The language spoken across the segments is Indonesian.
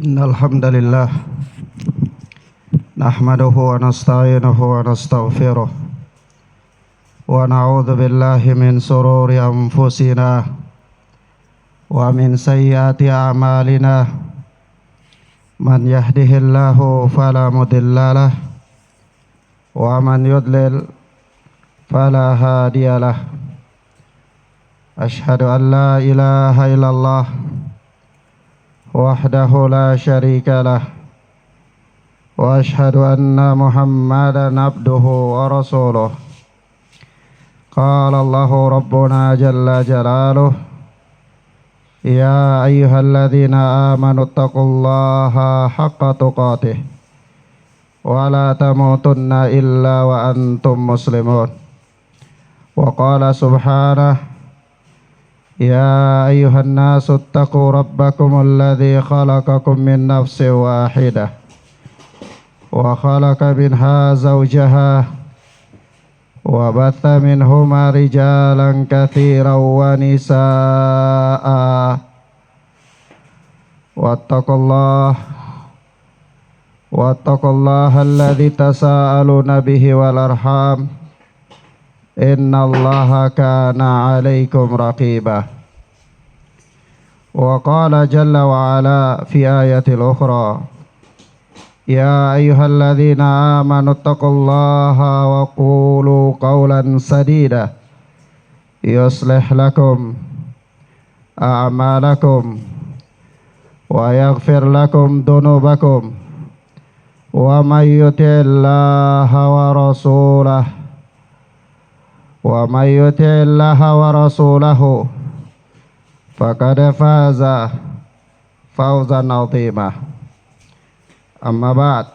Innal hamdalillah nahmaduhu wa nasta'inuhu wa nastaghfiruh wa na'udzu billahi min shururi anfusina wa min sayyiati a'malina man yahdihillahu fala mudhillalah wa man yudlil fala hadiyalah. Ashhadu an la ilaha illallah wahdahu la syarika lah wa ashhadu anna Muhammadan abduhu wa rasuluh. Qala Allahu rabbuna jalla jalaluh, ya ayyuhalladzina amanu taqullaha haqqa tuqatih wa la tamutunna illa wa antum muslimun. Wa qala subhanahu, ya ayyuhan nasu attaqu rabbakum alladhi khalaqakum min nafsin wahidah wa khalaqa minha zawjaha wa batha minhuma rijalan katsiran wa nisaa'a wattaqullaha alladhi tasaaluna bihi wal arham innallaha kana 'alaikum raqiba. Wa qala jalla wa ala fi ayatil ukhra, ya ayyuhalladzina amanu taqullaha wa qulu qawlan sadida yuslih lakum a'malakum wa yaghfir lakum dhunubakum wa may yuti'illaha wa rasulahu faqad faza fawzan 'azima. Amma ba'd,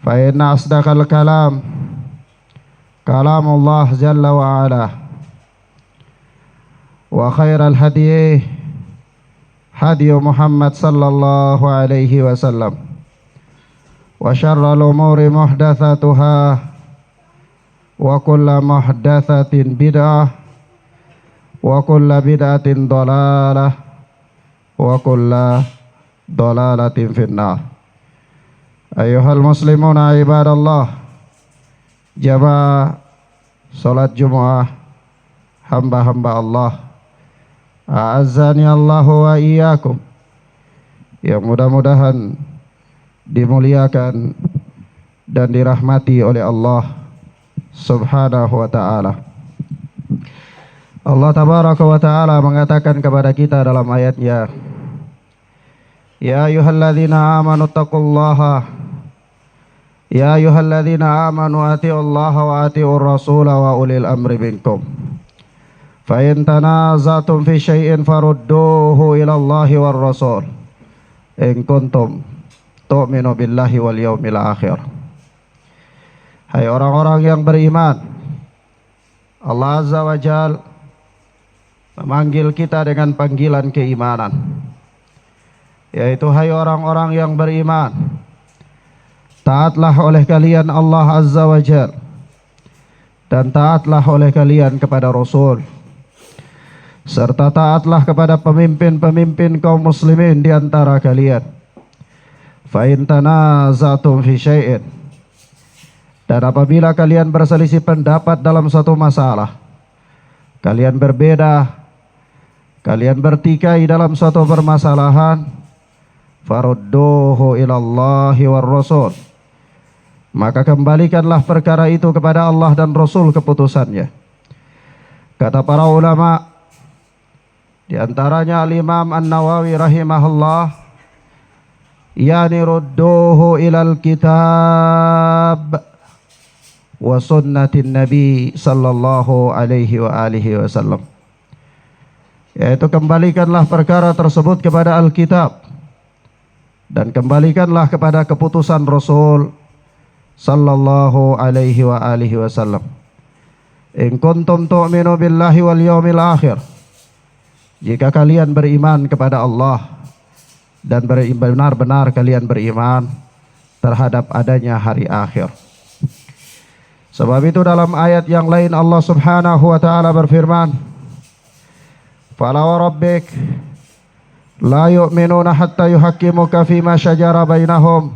fa inna asdaqal kalam kalamullah jalla wa ala wa khairal hadyi hadyu Muhammad sallallahu alaihi wasallam wa syarrul umuri muhdatsatuha wa kullu muhdatsatin bid'ah wa kullu bid'atin dhalalah wa kullu dhalalatin finnar. Ayyuhal muslimuna ibadallah, jamaah salat Jumat hamba-hamba Allah, a'azzani Allahu wa iyyakum, yang mudah-mudahan dimuliakan dan dirahmati oleh Allah subhanahu wa ta'ala. Allah tabaraka wa ta'ala mengatakan kepada kita dalam ayatnya, ya ayyuhalladzina amanu taqullaha, ya ayyuhalladzina amanu atiullaha wa atiur rasula wa ulil amri minkum, fa in tanazatum fi syai'in farudduhu ilallahi war rasul in kuntum tu'minu billahi wal yaumil akhir. Hai orang-orang yang beriman, Allah azza wa jalla memanggil kita dengan panggilan keimanan, yaitu hai orang-orang yang beriman, taatlah oleh kalian Allah azza wa jalla dan taatlah oleh kalian kepada Rasul, serta taatlah kepada pemimpin-pemimpin kaum muslimin di antara kalian. Fa in tanazatum fi syai'in, dan apabila kalian berselisih pendapat dalam satu masalah, kalian berbeda, kalian bertikai dalam suatu permasalahan, farudduhu ilallahi war rasul, maka kembalikanlah perkara itu kepada Allah dan Rasul keputusannya. Kata para ulama, di antaranya Al-Imam An-Nawawi rahimahullah, yani rudduhu ilal kitab wa sunnatin Nabi sallallahu alaihi wa alihi wasallam, yaitu kembalikanlah perkara tersebut kepada Alkitab dan kembalikanlah kepada keputusan Rasul sallallahu alaihi wa alihi wasallam. In kuntum tu'minu billahi wal yaumil akhir, jika kalian beriman kepada Allah dan benar-benar kalian beriman terhadap adanya hari akhir. Sebab itu dalam ayat yang lain Allah subhanahu wa ta'ala berfirman, fala wa rabbik la yu'minuna hatta yuhakkimuka fima shajara bainahum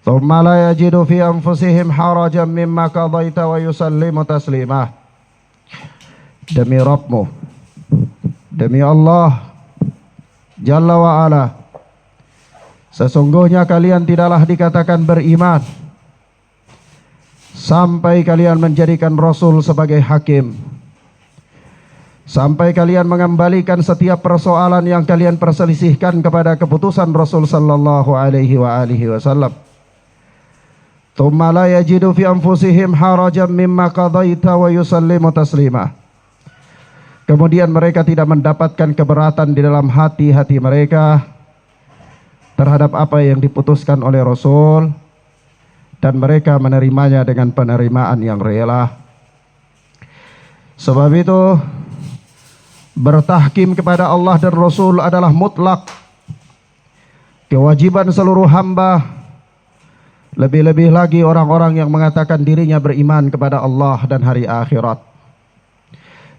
thumma la yajidu fi anfusihim harajan mimma qadaita wa yusallimu taslima. Demi Rabbmu, demi Allah Jalla wa Ala, sesungguhnya kalian tidaklah dikatakan beriman sampai kalian menjadikan Rasul sebagai hakim, sampai kalian mengembalikan setiap persoalan yang kalian perselisihkan kepada keputusan Rasul sallallahu alaihi wasallam. Tsumma la yajidu fi anfusihim harajan mimma qadaita wa yusallimu taslima. Kemudian mereka tidak mendapatkan keberatan di dalam hati-hati mereka terhadap apa yang diputuskan oleh Rasul, dan mereka menerimanya dengan penerimaan yang rela. Sebab itu bertahkim kepada Allah dan Rasul adalah mutlak kewajiban seluruh hamba, lebih-lebih lagi orang-orang yang mengatakan dirinya beriman kepada Allah dan hari akhirat.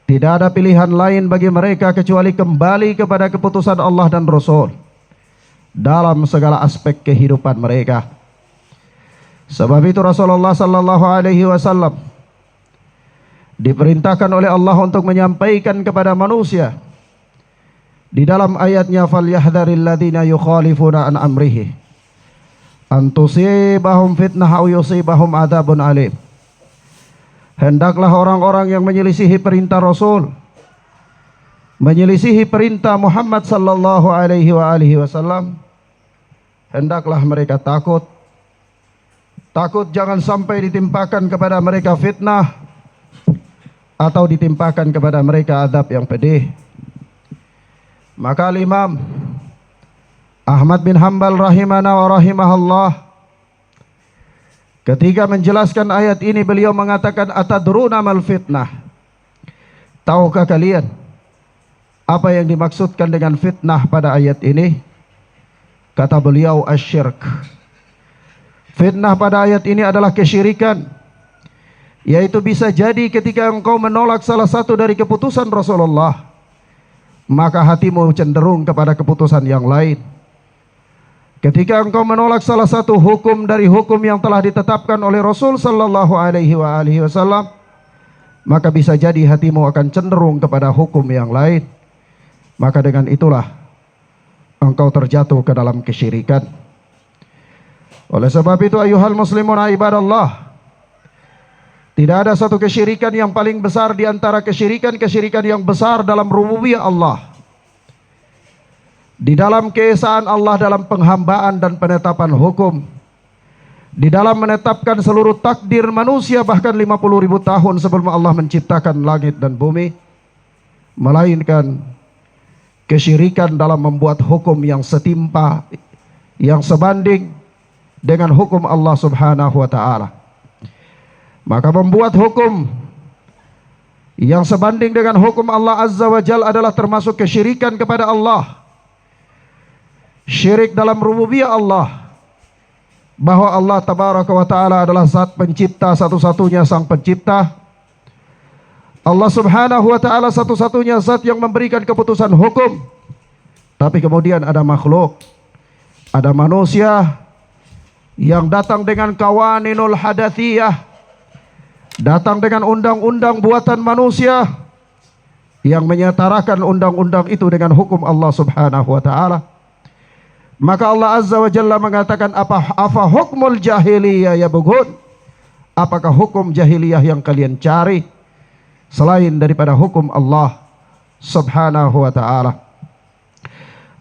Tidak ada pilihan lain bagi mereka kecuali kembali kepada keputusan Allah dan Rasul dalam segala aspek kehidupan mereka. Sebab itu Rasulullah sallallahu alaihi wasallam diperintahkan oleh Allah untuk menyampaikan kepada manusia di dalam ayatnya, falyahdharil ladzina yukhalifuna an amrihi an tusibahum fitnah aw yusibahum adzabun alim. Hendaklah orang-orang yang menyelisihi perintah Rasul, menyelisihi perintah Muhammad sallallahu alaihi wasallam, hendaklah mereka takut jangan sampai ditimpakan kepada mereka fitnah atau ditimpakan kepada mereka azab yang pedih. Maka Imam Ahmad bin Hanbal rahimana wa rahimahullah ketika menjelaskan ayat ini, beliau mengatakan, atadruna mal fitnah? Tahukah kalian apa yang dimaksudkan dengan fitnah pada ayat ini? Kata beliau, asyirk. Fitnah pada ayat ini adalah kesyirikan, yaitu bisa jadi ketika engkau menolak salah satu dari keputusan Rasulullah, maka hatimu cenderung kepada keputusan yang lain. Ketika engkau menolak salah satu hukum dari hukum yang telah ditetapkan oleh Rasul sallallahu alaihi wasallam, maka bisa jadi hatimu akan cenderung kepada hukum yang lain. Maka dengan itulah engkau terjatuh ke dalam kesyirikan. Oleh sebab itu, ayuhal muslimun ibadallah, tidak ada satu kesyirikan yang paling besar di antara kesyirikan yang besar dalam rububiyah Allah, di dalam keesaan Allah, dalam penghambaan dan penetapan hukum, di dalam menetapkan seluruh takdir manusia bahkan 50.000 tahun sebelum Allah menciptakan langit dan bumi, melainkan kesyirikan dalam membuat hukum yang setimpa, yang sebanding dengan hukum Allah subhanahu wa ta'ala. Maka membuat hukum yang sebanding dengan hukum Allah azza wa jal adalah termasuk kesyirikan kepada Allah. Syirik dalam rububiyah Allah, bahwa Allah tabaraka wa ta'ala adalah zat pencipta satu-satunya, sang pencipta. Allah subhanahu wa ta'ala satu-satunya zat yang memberikan keputusan hukum. Tapi kemudian ada makhluk, ada manusia yang datang dengan kawaninul hadatsiyah, datang dengan undang-undang buatan manusia yang menyetarakan undang-undang itu dengan hukum Allah subhanahu wa ta'ala. Maka Allah azza wa jalla mengatakan, apa hukmul jahiliyah ya bugun? Apakah hukum jahiliyah yang kalian cari selain daripada hukum Allah subhanahu wa ta'ala?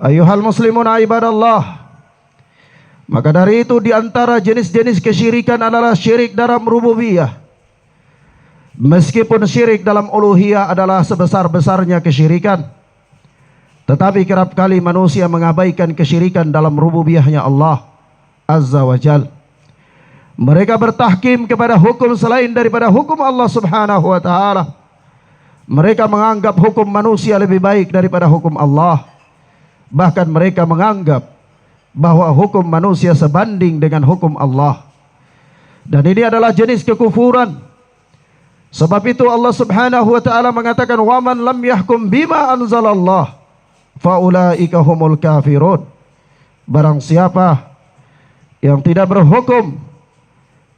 Ayuhal muslimun ibadallah, maka dari itu di antara jenis-jenis kesyirikan adalah syirik dalam rububiyah. Meskipun syirik dalam uluhiyah adalah sebesar-besarnya kesyirikan, tetapi kerap kali manusia mengabaikan kesyirikan dalam rububiyahnya Allah azza wa jal. Mereka bertahkim kepada hukum selain daripada hukum Allah subhanahu wa ta'ala. Mereka menganggap hukum manusia lebih baik daripada hukum Allah. Bahkan mereka menganggap bahwa hukum manusia sebanding dengan hukum Allah. Dan ini adalah jenis kekufuran. Sebab itu Allah subhanahu wa ta'ala mengatakan, وَمَنْ لَمْ يَحْكُمْ بِمَا أَنْزَلَ اللَّهِ faulaika humul kafirun. Barang siapa yang tidak berhukum,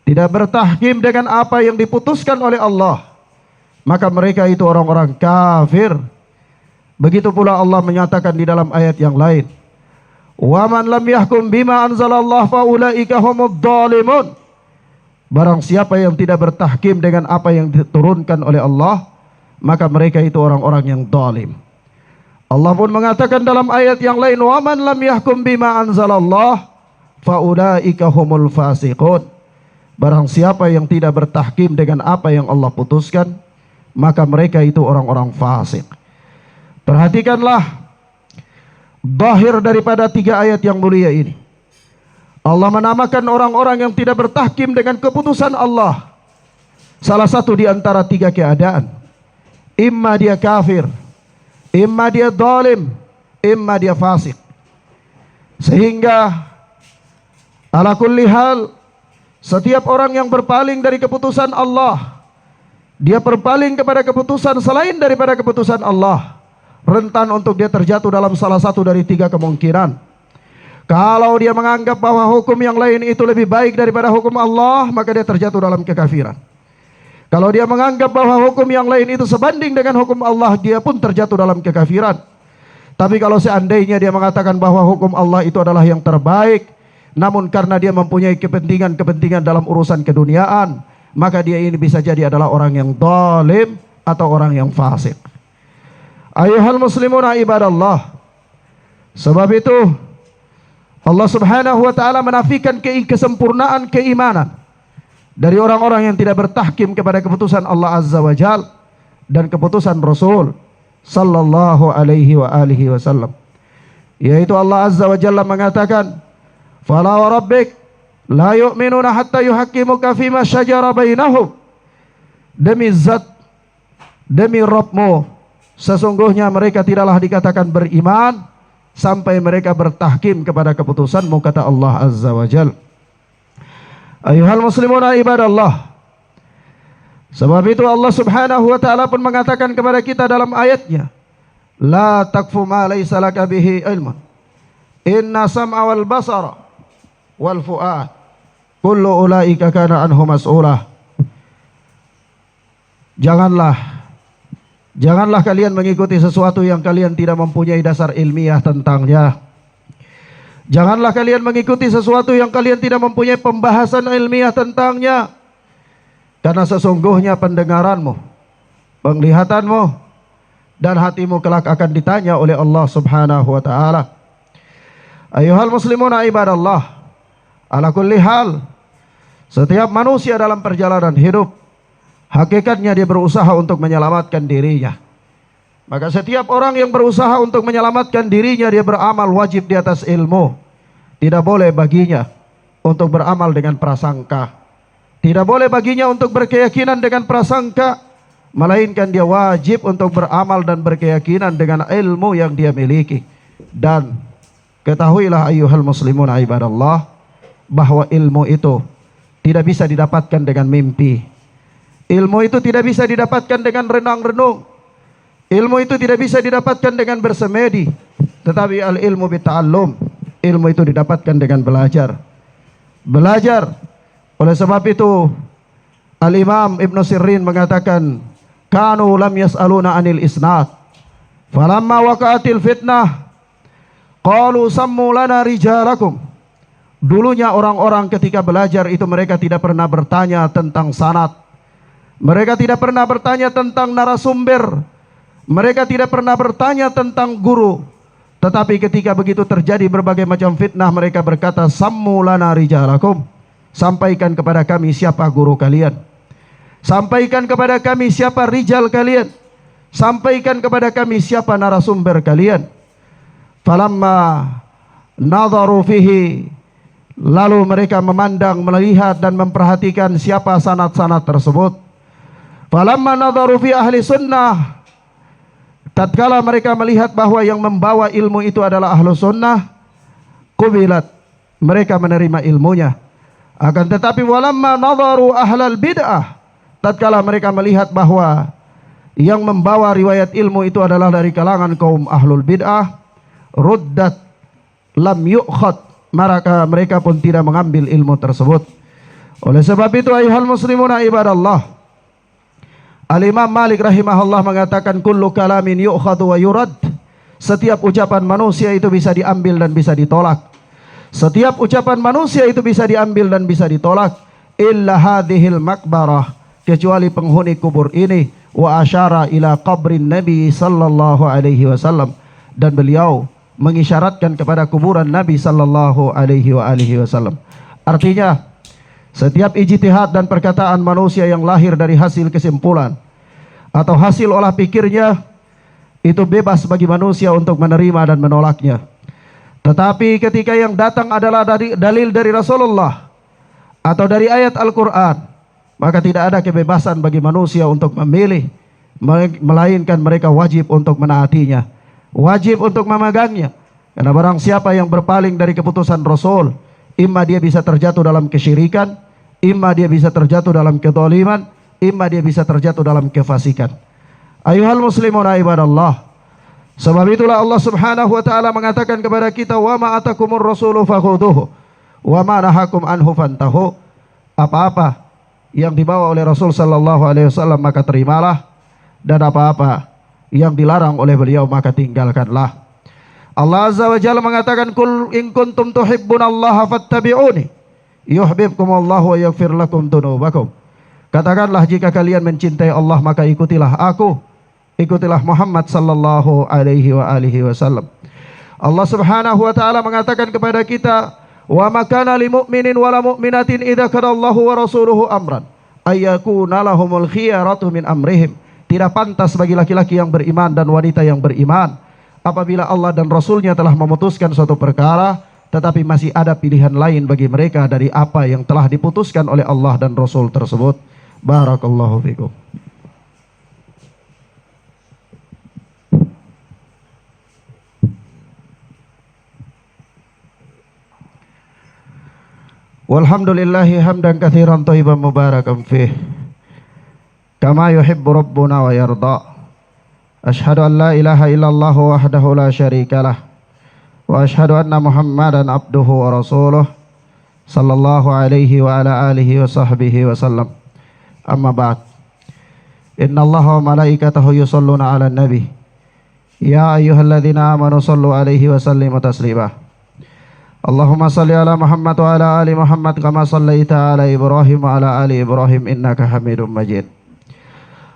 tidak bertahkim dengan apa yang diputuskan oleh Allah, maka mereka itu orang-orang kafir. Begitu pula Allah menyatakan di dalam ayat yang lain, wa man lam yahkum bima anzalallah faulaika humud dhalimun. Barang siapa yang tidak bertahkim dengan apa yang diturunkan oleh Allah, maka mereka itu orang-orang yang zalim. Allah pun mengatakan dalam ayat yang lain, wa man lam yahkum bima anzalallah faulaika humul fasiqun. Barang siapa yang tidak bertahkim dengan apa yang Allah putuskan, maka mereka itu orang-orang fasik. Perhatikanlah zahir daripada 3 ayat yang mulia ini. Allah menamakan orang-orang yang tidak bertahkim dengan keputusan Allah. Salah satu di antara 3 keadaan. Imma dia kafir, imma dia zalim, imma dia fasik. Sehingga ala kulli hal, setiap orang yang berpaling dari keputusan Allah, dia berpaling kepada keputusan selain daripada keputusan Allah, rentan untuk dia terjatuh dalam salah satu dari 3 kemungkinan. Kalau dia menganggap bahwa hukum yang lain itu lebih baik daripada hukum Allah, maka dia terjatuh dalam kekafiran. Kalau dia menganggap bahwa hukum yang lain itu sebanding dengan hukum Allah, dia pun terjatuh dalam kekafiran. Tapi kalau seandainya dia mengatakan bahwa hukum Allah itu adalah yang terbaik, namun karena dia mempunyai kepentingan-kepentingan dalam urusan keduniaan, maka dia ini bisa jadi adalah orang yang zalim atau orang yang fasik. Ayuhal muslimuna ibadallah. Sebab itu Allah subhanahu wa ta'ala menafikan kesempurnaan keimanan dari orang-orang yang tidak bertahkim kepada keputusan Allah azza wa jal dan keputusan Rasul sallallahu alaihi wa alihi wasallam. Yaitu Allah azza wa jalla mengatakan, fala wa rabbik la yu'minuna hatta yuhakkimuka fima syajara bainahum. Demi zat, demi Rabbmu, sesungguhnya mereka tidaklah dikatakan beriman sampai mereka bertahkim kepada keputusanmu, kata Allah azza wa jalla. Ayuhal muslimuna ibadallah. Sebab itu Allah subhanahu wa ta'ala pun mengatakan kepada kita dalam ayatnya, la takfu ma laysa laka bihi ilmun, inna sam'a wal basara wal fu'ad kullu ulaika kana anhu mas'ulah. Janganlah kalian mengikuti sesuatu yang kalian tidak mempunyai dasar ilmiah tentangnya. Janganlah kalian mengikuti sesuatu yang kalian tidak mempunyai pembahasan ilmiah tentangnya. Karena sesungguhnya pendengaranmu, penglihatanmu, dan hatimu kelak akan ditanya oleh Allah subhanahu wa ta'ala. Ayuhal muslimuna ibadallah. Ala kulli hal, setiap manusia dalam perjalanan hidup, hakikatnya dia berusaha untuk menyelamatkan dirinya. Maka setiap orang yang berusaha untuk menyelamatkan dirinya, dia beramal wajib di atas ilmu. Tidak boleh baginya untuk beramal dengan prasangka. Tidak boleh baginya untuk berkeyakinan dengan prasangka, melainkan dia wajib untuk beramal dan berkeyakinan dengan ilmu yang dia miliki. Dan ketahuilah ayuhal muslimun ibadallah, bahwa ilmu itu tidak bisa didapatkan dengan mimpi. Ilmu itu tidak bisa didapatkan dengan renang-renung. Ilmu itu tidak bisa didapatkan dengan bersemedi, tetapi al-ilmu bita'allum, ilmu itu didapatkan dengan belajar. Belajar. Oleh sebab itu Al-Imam Ibn Sirrin mengatakan, kanu lam yas'aluna anil isnad, falamma waqa'atil fitnah qalu sammu lana rijalakum. Dulunya orang-orang ketika belajar itu mereka tidak pernah bertanya tentang sanad. Mereka tidak pernah bertanya tentang narasumber. Mereka tidak pernah bertanya tentang guru. Tetapi ketika begitu terjadi berbagai macam fitnah, mereka berkata, sammu lana rijalakum. Sampaikan kepada kami siapa guru kalian. Sampaikan kepada kami siapa rijal kalian. Sampaikan kepada kami siapa narasumber kalian. Falamma nadharu fihi, lalu mereka memandang, melihat dan memperhatikan siapa sanad-sanad tersebut. Falamma nadharu fi ahli sunnah, tatkala mereka melihat bahwa yang membawa ilmu itu adalah ahlu sunnah, qubilat, mereka menerima ilmunya. Akan tetapi walamma nadharu ahlal bid'ah, tatkala mereka melihat bahwa yang membawa riwayat ilmu itu adalah dari kalangan kaum ahlul bid'ah, ruddat lam yu'khad, maka mereka pun tidak mengambil ilmu tersebut. Oleh sebab itu ayuhal muslimuna ibadallah, Al-Imam Malik rahimahullah mengatakan kullu kalamin yu'khadu wa yurad. Setiap ucapan manusia itu bisa diambil dan bisa ditolak. Setiap ucapan manusia itu bisa diambil dan bisa ditolak. Illa hadhil makbarah, kecuali penghuni kubur ini. Wa asyara ila qabrin Nabi sallallahu alaihi wasallam, dan beliau mengisyaratkan kepada kuburan Nabi sallallahu alaihi wasallam. Artinya setiap ijtihad dan perkataan manusia yang lahir dari hasil kesimpulan atau hasil olah pikirnya itu bebas bagi manusia untuk menerima dan menolaknya. Tetapi ketika yang datang adalah dari dalil dari Rasulullah atau dari ayat Al-Quran, maka tidak ada kebebasan bagi manusia untuk memilih, melainkan mereka wajib untuk menaatinya, wajib untuk memegangnya. Karena barang siapa yang berpaling dari keputusan Rasul, imma dia bisa terjatuh dalam kesyirikan, imma dia bisa terjatuh dalam kezaliman, imma dia bisa terjatuh dalam kefasikan. Ayuhal muslimun ibadallah, sebab itulah Allah subhanahu wa ta'ala mengatakan kepada kita, wa ma atakumur rasulu fakhuduhu wa ma nahakum anhu fantahu. Apa-apa yang dibawa oleh Rasul sallallahu alaihi wasallam maka terimalah, dan apa-apa yang dilarang oleh beliau maka tinggalkanlah. Allah azza wa jalla mengatakan, kul in kuntum tuhibbunallaha fattabi'uni yuhibbukumullahu wa yaghfir lakum dzunubakum. Katakanlah, jika kalian mencintai Allah maka ikutilah aku, ikutilah Muhammad sallallahu alaihi wasallam. Allah subhanahu wa ta'ala mengatakan kepada kita, wa makana lil mu'minin wala mu'minatin idza qadallahu wa rasuluhu amran ayyakuna lahumul khiyaratu min amrihim. Tidak pantas bagi laki-laki yang beriman dan wanita yang beriman apabila Allah dan Rasulnya telah memutuskan suatu perkara, tetapi masih ada pilihan lain bagi mereka dari apa yang telah diputuskan oleh Allah dan Rasul tersebut. Barakallahu fikum. Walhamdulillahi hamdan katsiran thayyiban mubarakan fih, kama yuhibbu rabbuna wa yarda. Ashhadu an la ilaha illallah wahdahu la syarikalah, wa ashhadu anna Muhammadan abduhu wa rasuluh sallallahu alaihi wa ala alihi wa sahbihi wa sallam. Amma ba'd. Inna Allaha wa malaikatahu yusalluna 'alan nabi. Ya ayyuhalladzina amanu sallu alaihi wa sallimu taslima. Allahumma salli ala Muhammad wa ala ali Muhammad kama sallaita ala Ibrahim wa ala ali Ibrahim innaka Hamidum Majid.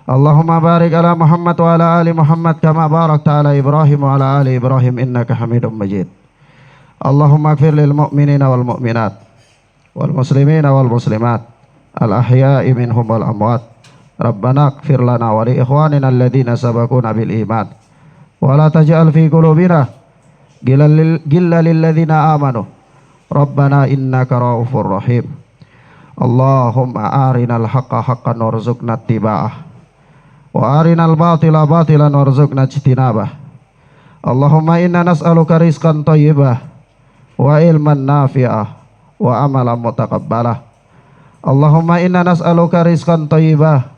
Allahumma barik ala Muhammad wa ala ali Muhammad kama barakta ala Ibrahim wa ala ali Ibrahim innaka Hamidum Majid. Allahumma ighfir lil mu'minina wal mu'minat wal muslimina wal muslimat al ahya'i minhum wal amwat. Rabbana ighfir lana wa li ikhwanina alladhina sabaquna bil iman wa la taj'al fi qulubina gilla lil ladzina amanu. Rabbana innaka raufur rahim. Allahumma arinal haqqa haqqan warzuqna ittiba'ah wa arinal batila batilan warzuqna ijtinabah. Allahumma inna nas'aluka rizqan thayyibah wa ilman nafi'ah wa amalan mutaqabbalah. Allahumma inna nas'aluka rizqan thayyibah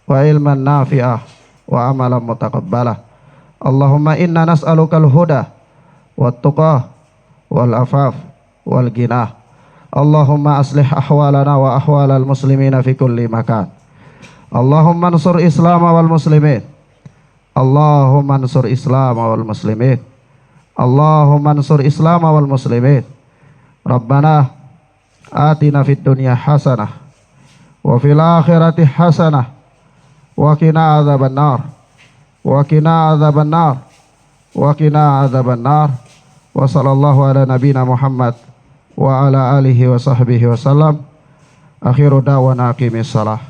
wa ilman nafi'ah wa amalan mutaqabbalah. Allahumma inna nas'aluka al-huda wat tuqah wal afaf wal ginah. Allahumma aslih ahwalana wa ahwalal muslimina fi kulli makan. Allahumma ansur Islam wal muslimin. Allahumma ansur Islam wal muslimin. Allahumma ansur Islam wal muslimin. Rabbana atina fid dunya hasanah wa fil akhirati hasanah wa qina adzaban nar wa qina adzaban nar wa qina adzaban nar. Wa sallallahu ala nabina Muhammad wa ala alihi wa sahbihi wa sallam. Akhiru da'wana aqimis salah.